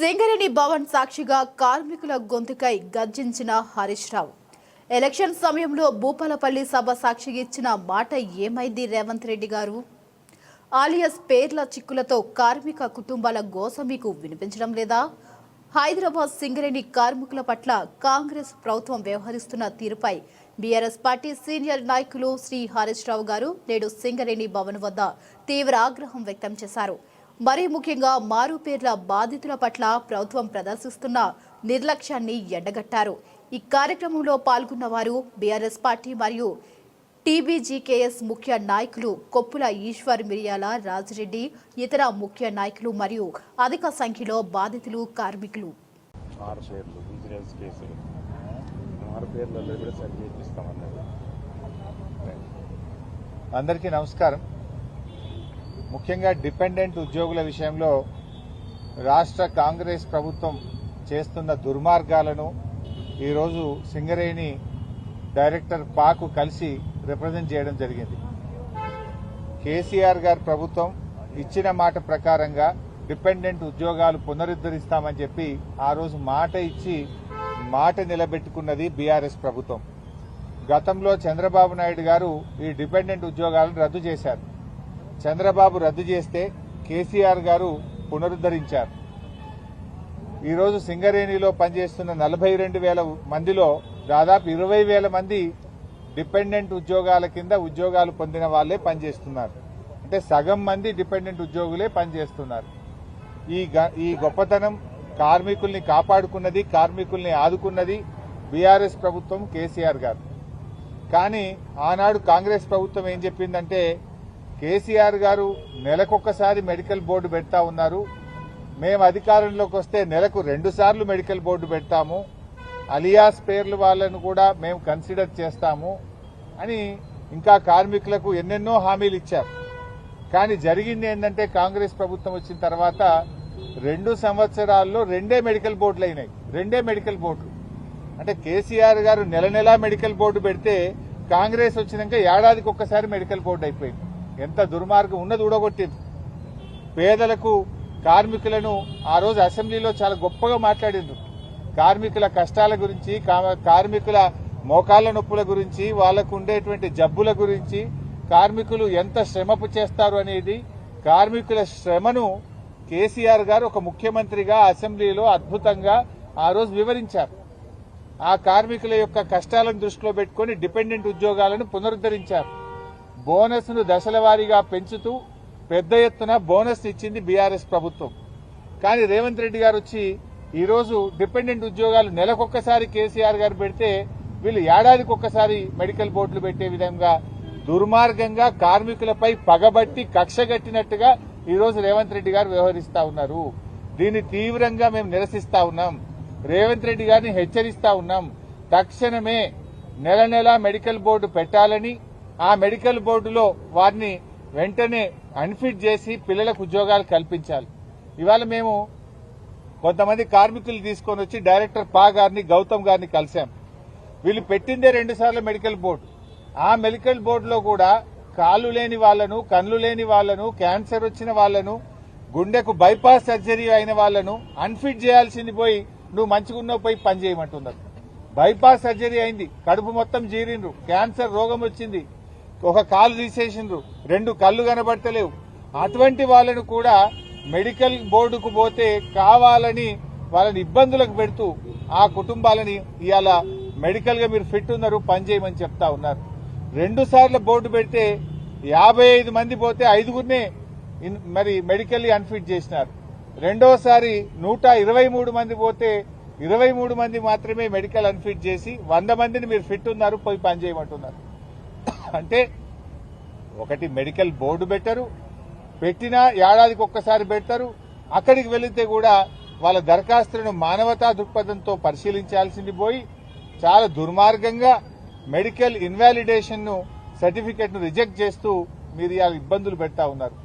సింగరేణి భవన్ సాక్షిగా కార్మికుల గొంతుకై గర్జించిన హరీష్ రావు. ఎలక్షన్ సమయంలో భూపాలపల్లి సభ సాక్షిగా ఇచ్చిన మాట ఏమైంది రేవంత్ రెడ్డి గారు? ఆలియస్ పేర్ల చిక్కులతో కార్మిక కుటుంబాల గోస మీకు వినిపించడం లేదా? హైదరాబాద్ సింగరేణి కార్మికుల పట్ల కాంగ్రెస్ ప్రభుత్వం వ్యవహరిస్తున్న తీరుపై బీఆర్ఎస్ పార్టీ సీనియర్ నాయకులు శ్రీ హరీష్ రావు గారు నేడు సింగరేణి భవన్ వద్ద తీవ్ర ఆగ్రహం వ్యక్తం చేశారు. మరీ ముఖ్యంగా మారు పేర్ల బాధితుల పట్ల ప్రభుత్వం ప్రదర్శిస్తున్న నిర్లక్ష్యాన్ని ఎండగట్టారు. ఈ కార్యక్రమంలో పాల్గొన్న వారు బీఆర్ఎస్ పార్టీ మరియు టీబీజీకేఎస్ ముఖ్య నాయకులు కొప్పుల ఈశ్వర్, మిరియాల రాజిరెడ్డి, ఇతర ముఖ్య నాయకులు మరియు అధిక సంఖ్యలో బాధితులు కార్మికులు. అందరికీ నమస్కారం. ముఖ్యంగా డిపెండెంట్ ఉద్యోగుల విషయంలో రాష్ట్ర కాంగ్రెస్ ప్రభుత్వం చేస్తున్న దుర్మార్గాలను ఈరోజు సింగరేణి డైరెక్టర్ పాకు కలిసి రిప్రజెంట్ చేయడం జరిగింది. కేసీఆర్ గారి ప్రభుత్వం ఇచ్చిన మాట ప్రకారంగా డిపెండెంట్ ఉద్యోగాలు పునరుద్ధరిస్తామని చెప్పి ఆ రోజు మాట ఇచ్చి మాట నిలబెట్టుకున్నది బీఆర్ఎస్ ప్రభుత్వం. గతంలో చంద్రబాబు నాయుడు గారు ఈ డిపెండెంట్ ఉద్యోగాలను రద్దు చేశారు. చంద్రబాబు రద్దు చేస్తే కేసీఆర్ గారు పునరుద్ధరించారు. ఈరోజు సింగరేణిలో పనిచేస్తున్న 42,000 మందిలో దాదాపు 20,000 మంది డిపెండెంట్ ఉద్యోగాల కింద ఉద్యోగాలు పొందిన వాళ్లే పనిచేస్తున్నారు. అంటే సగం మంది డిపెండెంట్ ఉద్యోగులే పనిచేస్తున్నారు. ఈ గొప్పతనం కార్మికుల్ని కాపాడుకున్నది, కార్మికుల్ని ఆదుకున్నది బీఆర్ఎస్ ప్రభుత్వం, కేసీఆర్ గారు. కానీ ఆనాడు కాంగ్రెస్ ప్రభుత్వం ఏం చెప్పిందంటే, కేసీఆర్ గారు నెలకొకసారి మెడికల్ బోర్డు పెడతా ఉన్నారు, మేము అధికారంలోకి వస్తే నెలకు 2 సార్లు మెడికల్ బోర్డు పెడతాము, అలియాస్ పేర్లు వాళ్లను కూడా మేము కన్సిడర్ చేస్తాము అని ఇంకా కార్మికులకు ఎన్నెన్నో హామీలు ఇచ్చారు. కానీ జరిగింది ఏంటంటే, కాంగ్రెస్ ప్రభుత్వం వచ్చిన తర్వాత 2 సంవత్సరాల్లో 2 మెడికల్ బోర్డులు అయినాయి. 2 మెడికల్ బోర్డులు. అంటే కేసీఆర్ గారు నెల మెడికల్ బోర్డు పెడితే కాంగ్రెస్ వచ్చినాక ఏడాదికి ఒక్కసారి మెడికల్ బోర్డు అయిపోయింది. ఎంత దుర్మార్గం ఉన్నది ఊడగొట్టింది. పేదలకు, కార్మికులను ఆ రోజు అసెంబ్లీలో చాలా గొప్పగా మాట్లాడిండ్రు. కార్మికుల కష్టాల గురించి, కార్మికుల మోకాళ్ల నొప్పుల గురించి, వాళ్లకు ఉండేటువంటి జబ్బుల గురించి, కార్మికులు ఎంత శ్రమపు చేస్తారు అనేది, కార్మికుల శ్రమను కేసీఆర్ గారు ఒక ముఖ్యమంత్రిగా అసెంబ్లీలో అద్భుతంగా ఆ రోజు వివరించారు. ఆ కార్మికుల యొక్క కష్టాలను దృష్టిలో పెట్టుకుని డిపెండెంట్ ఉద్యోగాలను పునరుద్ధరించారు. బోనస్ ను దశల వారీగా పెంచుతూ పెద్ద ఎత్తున బోనస్ ఇచ్చింది బీఆర్ఎస్ ప్రభుత్వం. కానీ రేవంత్ రెడ్డి గారు వచ్చి ఈరోజు డిపెండెంట్ ఉద్యోగాలు నెలకొక్కసారి కేసీఆర్ గారు పెడితే వీళ్ళు ఏడాదికి ఒక్కసారి మెడికల్ బోర్డులు పెట్టే విధంగా దుర్మార్గంగా కార్మికులపై పగబట్టి కక్షగట్టినట్టుగా ఈరోజు రేవంత్ రెడ్డి గారు వ్యవహరిస్తా ఉన్నారు. దీన్ని తీవ్రంగా మేము నిరసిస్తా ఉన్నాం. రేవంత్ రెడ్డి గారిని హెచ్చరిస్తా ఉన్నాం. తక్షణమే నెల మెడికల్ బోర్డు పెట్టాలని, ఆ మెడికల్ బోర్డులో వారిని వెంటనే అన్ఫిట్ చేసి పిల్లలకు ఉద్యోగాలు కల్పించాలి. ఇవాళ మేము కొంతమంది కార్మికులు తీసుకొని వచ్చి డైరెక్టర్ పా గారిని, గౌతమ్ గారిని కలిశాం. వీళ్ళు పెట్టిందే 2 సార్లు మెడికల్ బోర్డు. ఆ మెడికల్ బోర్డులో కూడా కాళ్ళు లేని వాళ్లను, కన్ను లేని వాళ్లను, క్యాన్సర్ వచ్చిన వాళ్లను, గుండెకు బైపాస్ సర్జరీ అయిన వాళ్లను అన్ఫిట్ చేయాల్సింది పోయి నువ్వు మంచిగున్నావు పోయి పని చేయమంటున్నారు. బైపాస్ సర్జరీ అయింది, కడుపు మొత్తం జీరిండ్రు, క్యాన్సర్ రోగం వచ్చింది, ఒక కాలు తీసేసిండ్రు, 2 కళ్ళు కనబడతలేవు. అటువంటి వాళ్లను కూడా మెడికల్ బోర్డుకు పోతే కావాలని వాళ్ళని ఇబ్బందులకు పెడుతూ ఆ కుటుంబాలని ఇవాళ మెడికల్ గా మీరు ఫిట్ ఉన్నారు, పని చేయమని చెప్తా ఉన్నారు. 2 సార్లు బోర్డు పెడితే 55 మంది పోతే 5గురినే మరి మెడికల్లీ అన్ఫిట్ చేసినారు. రెండోసారి 123 మంది పోతే 23 మంది మాత్రమే మెడికల్ అన్ఫిట్ చేసి 100 మందిని మీరు ఫిట్ ఉన్నారు, పోయి పని చేయమంటున్నారు. అంటే ఒకటి మెడికల్ బోర్డు పెట్టరు, పెట్టినా ఏడాదికి ఒక్కసారి పెడతారు. అక్కడికి వెళితే కూడా వాళ్ళ దరఖాస్తులను మానవతా దృక్పథంతో పరిశీలించాల్సింది పోయి చాలా దుర్మార్గంగా మెడికల్ ఇన్వాలిడేషన్ ను, సర్టిఫికెట్ ను రిజెక్ట్ చేస్తూ మీరు ఇలా ఇబ్బందులు పెడతా ఉన్నారు.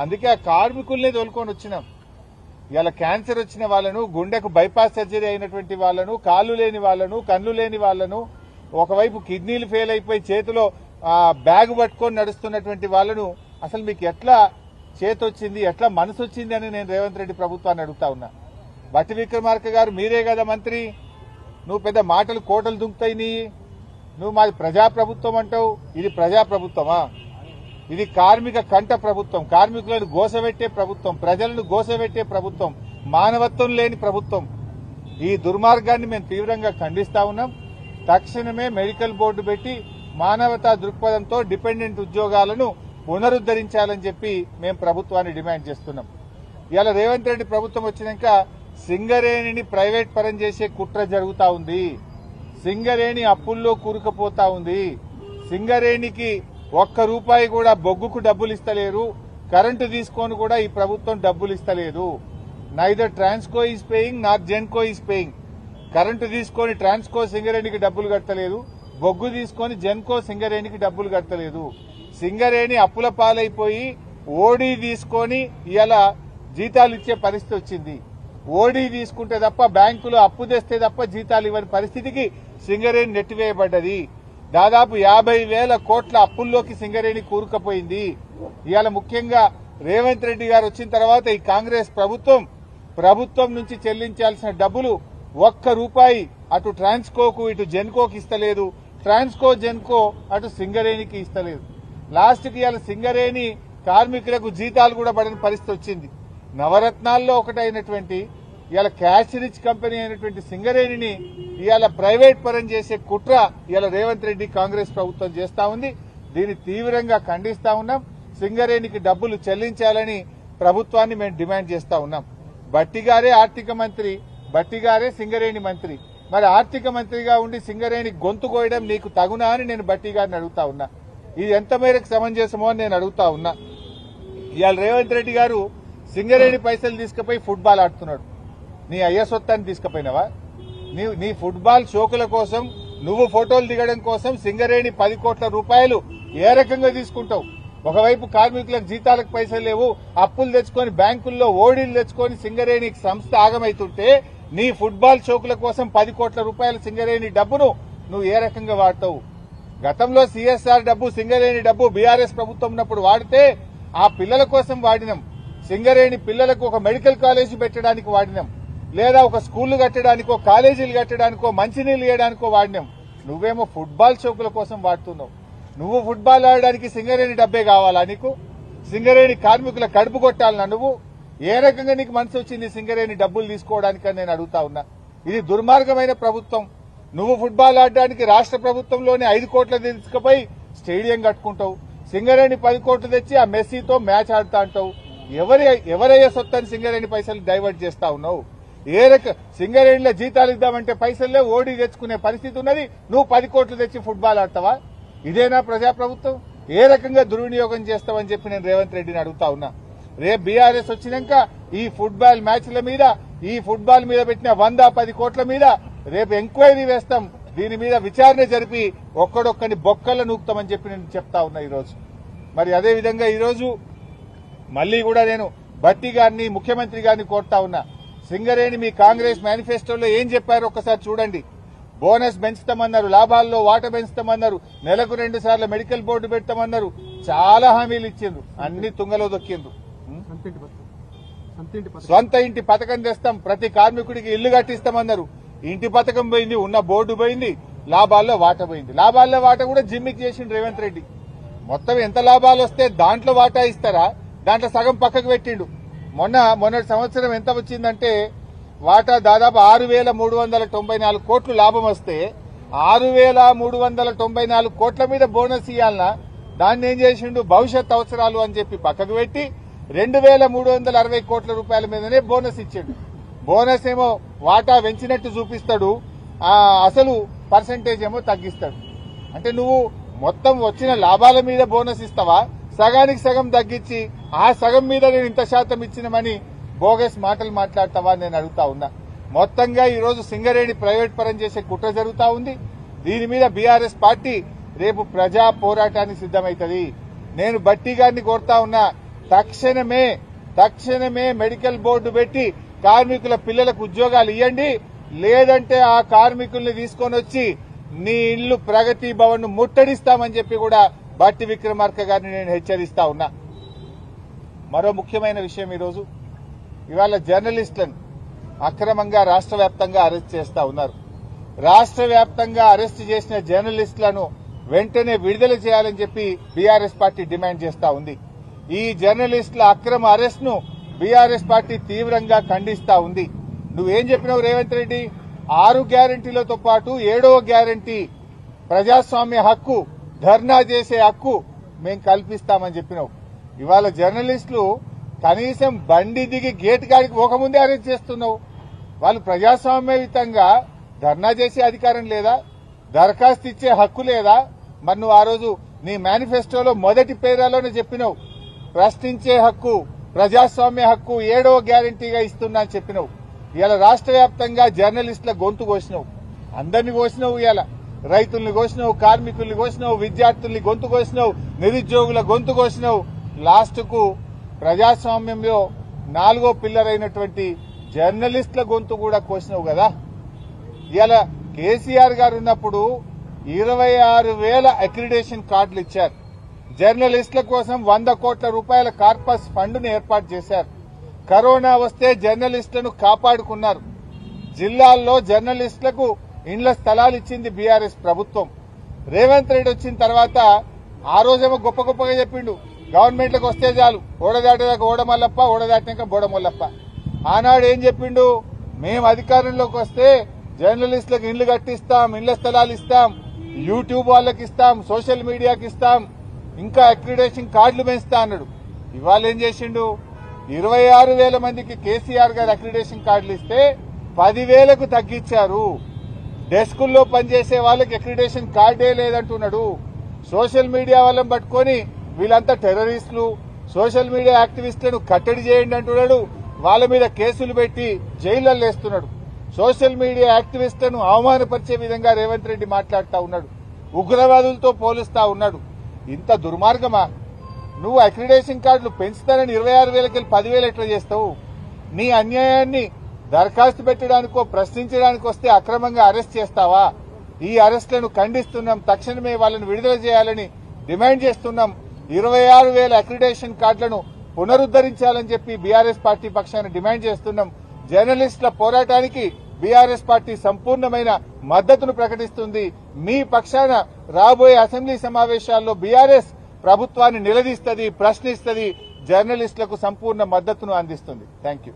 అందుకే ఆ కార్మికుల్నే తోలుకొని వచ్చినాం. ఇలా క్యాన్సర్ వచ్చిన వాళ్లను, గుండెకు బైపాస్ సర్జరీ అయినటువంటి వాళ్లను, కాళ్లు లేని వాళ్లను, కన్ను లేని వాళ్లను, ఒకవైపు కిడ్నీలు ఫెయిల్ అయిపోయి చేతిలో బ్యాగ్ పట్టుకొని నడుస్తున్నటువంటి వాళ్లను అసలు మీకు ఎట్లా చేతొచ్చింది, ఎట్లా మనసు వచ్చింది అని నేను రేవంత్ రెడ్డి ప్రభుత్వాన్ని అడుగుతా ఉన్నా. బట్టి విక్రమార్క గారు మీరే కదా మంత్రి, నువ్వు పెద్ద మాటలు కోటలు దుంకుతాయి నీ, నువ్వు మాది ప్రజాప్రభుత్వం అంటావు. ఇది ప్రజాప్రభుత్వమా? ఇది కార్మిక కంట ప్రభుత్వం, కార్మికులను గోసబెట్టే ప్రభుత్వం, ప్రజలను గోసబెట్టే ప్రభుత్వం, మానవత్వం లేని ప్రభుత్వం. ఈ దుర్మార్గాన్ని మేము తీవ్రంగా ఖండిస్తా ఉన్నాం. తక్షణమే మెడికల్ బోర్డు పెట్టి మానవతా దృక్పథంతో డిపెండెంట్ ఉద్యోగాలను పునరుద్దరించాలని చెప్పి మేము ప్రభుత్వాన్ని డిమాండ్ చేస్తున్నాం. ఇవాళ రేవంత్ రెడ్డి ప్రభుత్వం వచ్చినాక సింగరేణిని ప్రైవేట్ పరం చేసే కుట్ర జరుగుతా ఉంది. సింగరేణి అప్పుల్లో కూరుకుపోతా ఉంది. సింగరేణికి ఒక్క రూపాయి కూడా బొగ్గుకు డబ్బులు ఇస్తలేరు. కరెంటు తీసుకొని కూడా ఈ ప్రభుత్వం డబ్బులు ఇస్తలేదు. Neither Transco is paying not Genco is paying. Current తీసుకొని ట్రాన్స్కో సింగరేణికి డబ్బులు కట్టలేదు, బొగ్గు తీసుకొని జెన్కో సింగరేణికి డబ్బులు కట్టలేదు. సింగరేణి అప్పుల పాలైపోయి ఓడీ తీసుకొని ఇలా జీతాలు ఇచ్చే పరిస్థితి వచ్చింది. ఓడీ తీసుకుంటే తప్ప బ్యాంకులో అప్పు తెస్తే తప్ప జీతాలు ఇవ్వని పరిస్థితికి సింగరేణి నెట్టివేయబడ్డది. దాదాపు 50,000 కోట్ల అప్పుల్లోకి సింగరేణి కూరుకుపోయింది. ఇవాళ ముఖ్యంగా రేవంత్ రెడ్డి గారు వచ్చిన తర్వాత ఈ కాంగ్రెస్ ప్రభుత్వం నుంచి చెల్లించాల్సిన డబ్బులు ఒక్క రూపాయి అటు ట్రాన్స్కోకు ఇటు జెన్కోకి ఇస్తలేదు. ట్రాన్స్కో జెన్కో అటు సింగరేణికి ఇస్తలేదు. లాస్ట్కి ఇవాళ సింగరేణి కార్మికులకు జీతాలు కూడా పడని పరిస్థితి వచ్చింది. నవరత్నాల్లో ఒకటైనటువంటి ఇవాళ క్యాష్ రిచ్ కంపెనీ అయినటువంటి సింగరేణిని ఇవాళ ప్రైవేట్ పరం చేసే కుట్ర ఇవాళ రేవంత్ రెడ్డి కాంగ్రెస్ ప్రభుత్వం చేస్తా ఉంది. దీన్ని తీవ్రంగా ఖండిస్తా ఉన్నాం. సింగరేణికి డబ్బులు చెల్లించాలని ప్రభుత్వాన్ని మేము డిమాండ్ చేస్తా ఉన్నాం. బట్టిగారే ఆర్థిక మంత్రి, బట్టిగారే సింగరేణి మంత్రి. మరి ఆర్థిక మంత్రిగా ఉండి సింగరేణి గొంతు కోయడం నీకు తగునా అని నేను బట్టి గారిని అడుగుతా ఉన్నా. ఇది ఎంత మేరకు సమంజసమో అని నేను అడుగుతా ఉన్నా. ఇవాళ రేవంత్ రెడ్డి గారు సింగరేణి పైసలు తీసుకుపోయి ఫుట్బాల్ ఆడుతున్నాడు. నీ అయ్య సొత్తాన్ని తీసుకుపోయినావా? నీ ఫుట్బాల్ షోకుల కోసం, నువ్వు ఫోటోలు దిగడం కోసం సింగరేణి 10 కోట్ల రూపాయలు ఏ రకంగా తీసుకుంటావు? ఒకవైపు కార్మికులకు జీతాలకు పైసలు లేవు, అప్పులు తెచ్చుకొని బ్యాంకుల్లో ఓడీలు తెచ్చుకొని సింగరేణి సంస్థ ఆగమైతుంటే నీ ఫుట్బాల్ షోకుల కోసం 10 కోట్ల రూపాయల సింగరేణి డబ్బును నువ్వు ఏ రకంగా వాడతావు? గతంలో సిఎస్ఆర్ డబ్బు, సింగరేణి డబ్బు బీఆర్ఎస్ ప్రభుత్వం ఉన్నప్పుడు వాడితే ఆ పిల్లల కోసం వాడినాం. సింగరేణి పిల్లలకు ఒక మెడికల్ కాలేజీ పెట్టడానికి వాడినాం, లేదా ఒక స్కూళ్లు కట్టడానికో, కాలేజీలు కట్టడానికో, మంచినీళ్లు ఇవ్వడానికో వాడినాం. నువ్వేమో ఫుట్బాల్ షోకుల కోసం వాడుతున్నావు. నువ్వు ఫుట్బాల్ ఆడడానికి సింగరేణి డబ్బే కావాలా నీకు? సింగరేణి కార్మికుల కడుపు కొట్టాలన్నా నువ్వు? ఏ రకంగా నీకు మనసు వచ్చింది సింగరేణి డబ్బులు తీసుకోవడానికని నేను అడుగుతా ఉన్నా. ఇది దుర్మార్గమైన ప్రభుత్వం. నువ్వు ఫుట్బాల్ ఆడడానికి రాష్ట్ర ప్రభుత్వంలోనే 5 కోట్ల తీసుకుపోయి స్టేడియం కట్టుకుంటావు. సింగరేణి 10 కోట్లు తెచ్చి ఆ మెస్సీతో మ్యాచ్ ఆడుతా అంటావు. ఎవరయ్యే సొత్తని సింగరేణి పైసలు డైవర్ట్ చేస్తా ఉన్నావు? సింగరేణిలో జీతాలు ఇద్దామంటే పైసలే ఓడి తెచ్చుకునే పరిస్థితి ఉన్నది. నువ్వు 10 కోట్లు తెచ్చి ఫుట్బాల్ ఆడతావా? ఇదేనా ప్రజాప్రభుత్వం? ఏ రకంగా దుర్వినియోగం చేస్తావని చెప్పి నేను రేవంత్ రెడ్డిని అడుగుతా ఉన్నా. రేపు బీఆర్ఎస్ వచ్చినాక ఈ ఫుట్బాల్ మ్యాచ్ల మీద, ఈ ఫుట్బాల్ మీద పెట్టిన 110 కోట్ల మీద రేపు ఎంక్వైరీ వేస్తాం. దీని మీద విచారణ జరిపి ఒక్కడొక్కని బొక్కల నూపుతామని చెప్పి నేను చెప్తా ఉన్నా ఈరోజు. మరి అదేవిధంగా ఈరోజు మళ్లీ కూడా నేను భట్టి గారిని, ముఖ్యమంత్రి గారిని కోరుతా ఉన్నా. సింగరేణి మీ కాంగ్రెస్ మేనిఫెస్టోలో ఏం చెప్పారో ఒక్కసారి చూడండి. బోనస్ పెంచుతామన్నారు, లాభాల్లో వాటా పెంచుతామన్నారు, నెలకు 2 సార్లు మెడికల్ బోర్డు పెడతామన్నారు. చాలా హామీలు ఇచ్చిండ్రు, అన్ని తుంగలో దొక్కిండ్రు. సొంత ఇంటి పథకం తెస్తాం, ప్రతి కార్మికుడికి ఇల్లు కట్టిస్తామన్నారు. ఇంటి పథకం పోయింది, ఉన్న బోర్డు పోయింది, లాభాల్లో వాటా పోయింది. లాభాల్లో వాటా కూడా జిమ్మికి చేసిండు రేవంత్ రెడ్డి. మొత్తం ఎంత లాభాలు వస్తే దాంట్లో వాటా ఇస్తారా? దాంట్లో సగం పక్కకు పెట్టిండు. మొన్నటి సంవత్సరం ఎంత వచ్చిందంటే వాటా దాదాపు 6,394 కోట్లు లాభం వస్తే 6,394 కోట్ల మీద బోనస్ ఇవ్వాలన్నా దాన్ని ఏం చేసిండు? భవిష్యత్ అవసరాలు అని చెప్పి పక్కకు పెట్టి 2,360 కోట్ల రూపాయల మీదనే బోనస్ ఇచ్చిండు. బోనస్ ఏమో వాటా పెంచినట్టు చూపిస్తాడు, అసలు పర్సంటేజ్ ఏమో తగ్గిస్తాడు. అంటే నువ్వు మొత్తం వచ్చిన లాభాల మీద బోనస్ ఇస్తావా? సగానికి సగం తగ్గించి ఆ సగం మీద నేను ఇంత శాతం ఇచ్చినమని బోగస్ మాటలు మాట్లాడతావా నేను అడుగుతా ఉన్నా. మొత్తంగా ఈరోజు సింగరేణి ప్రైవేట్ పరం చేసే కుట్ర జరుగుతా ఉంది. దీని మీద బీఆర్ఎస్ పార్టీ రేపు ప్రజా పోరాటానికి సిద్దమైతది. నేను బట్టి గారిని కోరుతా ఉన్నా, తక్షణమే మెడికల్ బోర్డు పెట్టి కార్మికుల పిల్లలకు ఉద్యోగాలు ఇవ్వండి. లేదంటే ఆ కార్మికుల్ని తీసుకొని వచ్చి నీ ఇల్లు ప్రగతి భవన్ ను ముట్టడిస్తామని చెప్పి కూడా బట్టి విక్రమార్క గారిని నేను హెచ్చరిస్తా ఉన్నా. మరో ముఖ్యమైన విషయం, ఈరోజు ఇవాళ జర్నలిస్టులను అక్రమంగా రాష్ట్ర వ్యాప్తంగా అరెస్ట్ చేస్తా ఉన్నారు. రాష్ట్ర వ్యాప్తంగా అరెస్ట్ చేసిన జర్నలిస్టులను వెంటనే విడుదల చేయాలని చెప్పి బీఆర్ఎస్ పార్టీ డిమాండ్ చేస్తా ఉంది. ఈ జర్నలిస్టుల అక్రమ అరెస్ట్ ను బీఆర్ఎస్ పార్టీ తీవ్రంగా ఖండిస్తా ఉంది. నువ్వేం చెప్పినావు రేవంత్ రెడ్డి? 6 గ్యారంటీలతో పాటు 7వ గ్యారంటీ ప్రజాస్వామ్య హక్కు, ధర్నా చేసే హక్కు మేం కల్పిస్తామని చెప్పినావు. ఇవాళ జర్నలిస్టులు కనీసం బండి దిగి గేట్ కాడికి పోకముందే అరెస్ట్ చేస్తున్నావు. వాళ్ళు ప్రజాస్వామ్యయుతంగా ధర్నా చేసే అధికారం లేదా? దరఖాస్తు ఇచ్చే హక్కు లేదా? మరి నువ్వు ఆ రోజు నీ మేనిఫెస్టోలో మొదటి పేరాలోనే చెప్పినావు, ప్రశ్నించే హక్కు, ప్రజాస్వామ్య హక్కు 7వ గ్యారంటీగా ఇస్తున్నా అని చెప్పినావు. ఇవాళ రాష్ట్ర వ్యాప్తంగా జర్నలిస్టుల గొంతు కోసినావు. అందరినీ కోసినావు. ఇవాళ రైతుల్ని కోసినావు, కార్మికుల్ని కోసినావు, విద్యార్థుల్ని గొంతు కోసినావు, నిరుద్యోగుల గొంతు కోసినావు. లాస్ట్ కు ప్రజాస్వామ్యంలో 4వ పిల్లర్ అయినటువంటి జర్నలిస్టుల గొంతు కూడా కోసినావు కదా. ఇవాళ కేసీఆర్ గారు ఉన్నప్పుడు 26,000 అక్రిడేషన్ కార్డులు ఇచ్చారు. జర్నలిస్టుల కోసం 100 కోట్ల రూపాయల కార్పస్ ఫండ్ను ఏర్పాటు చేశారు. కరోనా వస్తే జర్నలిస్టులను కాపాడుకున్నారు. జిల్లాల్లో జర్నలిస్టులకు ఇండ్ల స్థలాలు ఇచ్చింది బీఆర్ఎస్ ప్రభుత్వం. రేవంత్ రెడ్డి వచ్చిన తర్వాత ఆ రోజేమో గొప్ప గొప్పగా చెప్పిండు, గవర్నమెంట్లకు వస్తే చాలు, ఓడదాటేదాకా ఓడమల్లప్ప, ఓడదాటినాక బోడమల్లప్ప. ఆనాడు ఏం చెప్పిండు? మేము అధికారంలోకి వస్తే జర్నలిస్టులకు ఇండ్లు కట్టిస్తాం, ఇండ్ల స్థలాలు ఇస్తాం, యూట్యూబ్ వాళ్ళకి ఇస్తాం, సోషల్ మీడియాకి ఇస్తాం, ఇంకా అక్రిడేషన్ కార్డులు పెంచుతా అన్నాడు. ఇవాళ ఏం చేసిండు? 26,000 మందికి కేసీఆర్ గారు అక్రిడేషన్ కార్డులు ఇస్తే 10,000కు తగ్గించారు. డెస్కుల్లో పనిచేసే వాళ్ళకి అక్రిడేషన్ కార్డే లేదంటున్నాడు. సోషల్ మీడియా వాళ్ళని పట్టుకొని వీళ్ళంతా టెర్రరిస్టులు, సోషల్ మీడియా యాక్టివిస్టులను కట్టడి చేయండి అంటున్నాడు. వాళ్ళ మీద కేసులు పెట్టి జైళ్లలో వేస్తున్నాడు. సోషల్ మీడియా యాక్టివిస్టులను అవమానపరిచే విధంగా రేవంత్ రెడ్డి మాట్లాడుతూ ఉన్నాడు. ఉగ్రవాదులతో పోలుస్తా ఉన్నాడు. ఇంత దుర్మార్గమా? నువ్వు అక్రిడేషన్ కార్డులు పెంచుతానని 26,000కి 10,000 ఎట్లా చేస్తావు? నీ అన్యాయాన్ని దరఖాస్తు పెట్టడానికో ప్రశ్నించడానికి వస్తే అక్రమంగా అరెస్ట్ చేస్తావా? ఈ అరెస్టులను ఖండిస్తున్నాం. తక్షణమే వాళ్ళని విడుదల చేయాలని డిమాండ్ చేస్తున్నాం. 26,000 అక్రిడేషన్ కార్డులను పునరుద్దరించాలని చెప్పి బీఆర్ఎస్ పార్టీ పక్షాన డిమాండ్ చేస్తున్నాం. జర్నలిస్టుల పోరాటానికి బీఆర్ఎస్ పార్టీ సంపూర్ణమైన మద్దతును ప్రకటిస్తుంది. మీ పక్షాన రాబోయే అసెంబ్లీ సమావేశాల్లో బీఆర్ఎస్ ప్రభుత్వాన్ని నిలదీస్తుంది, ప్రశ్నిస్తుంది, జర్నలిస్టులకు సంపూర్ణ మద్దతును అందిస్తుంది. Thank you.